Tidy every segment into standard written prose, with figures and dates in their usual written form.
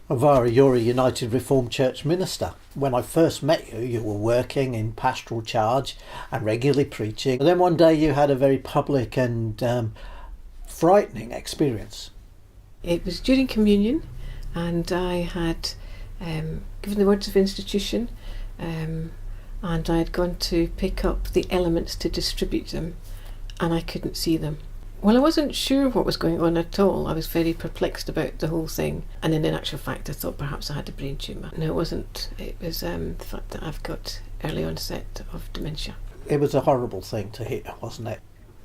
Mhari, you're a United Reformed Church minister. When I first met you, you were working in pastoral charge and regularly preaching. And then one day you had a very public and frightening experience. It was during communion, and I had given the words of institution, and I had gone to pick up the elements to distribute them, and I couldn't see them. Well, I wasn't sure what was going on at all. I was very perplexed about the whole thing, and in actual fact I thought perhaps I had a brain tumour. No, it wasn't. It was the fact that I've got early onset of dementia. It was a horrible thing to hear, wasn't it?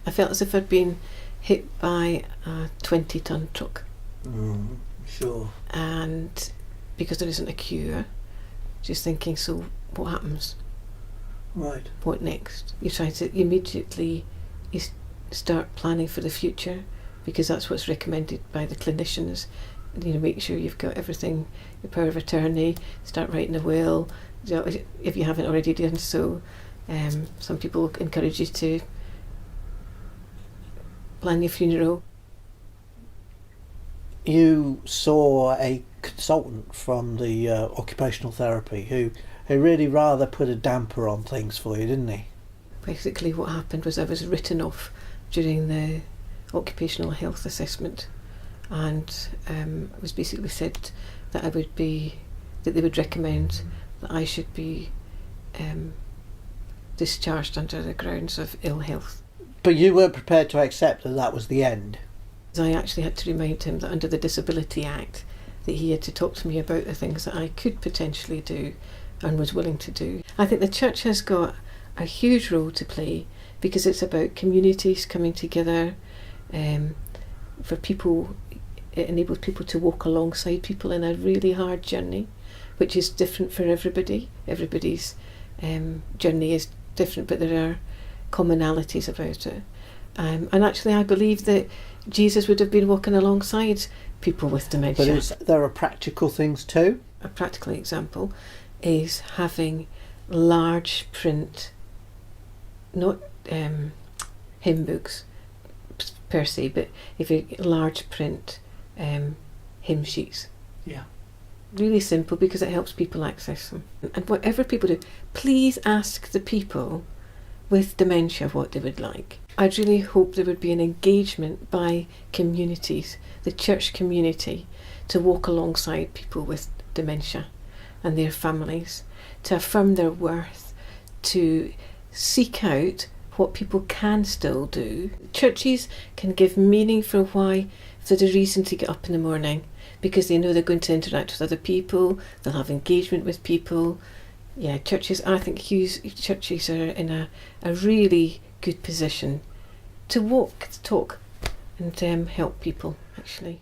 I felt as if I'd been hit by a 20-ton truck. Sure. And because there isn't a cure, just thinking, so what happens? Right. What next? You try to immediately start planning for the future, because that's what's recommended by the clinicians. Make sure you've got everything, your power of attorney, start writing a will, if you haven't already done so. Some people encourage you to plan your funeral. You saw a consultant from the occupational therapy who really rather put a damper on things for you, didn't he? Basically what happened was I was written off during the occupational health assessment, and it was basically said that they would recommend that I should be discharged under the grounds of ill health. But you weren't prepared to accept that was the end. I actually had to remind him that under the Disability Act that he had to talk to me about the things that I could potentially do and was willing to do. I think the church has got a huge role to play, because it's about communities coming together. For people, it enables people to walk alongside people in a really hard journey, which is different for everybody. Everybody's journey is different, but there are commonalities about it. And actually I believe that Jesus would have been walking alongside people with dementia. But there are practical things too? A practical example is having large print, not hymn books per se, but if you large print hymn sheets. Yeah. Really simple, because it helps people access them. And whatever people do, please ask the people with dementia what they would like. I'd really hope there would be an engagement by communities, the church community, to walk alongside people with dementia and their families, to affirm their worth, to seek out what people can still do. Churches can give meaning for why, for the reason to get up in the morning, because they know they're going to interact with other people, they'll have engagement with people. Yeah, churches, I think churches are in a really good position to walk, to talk, and help people, actually.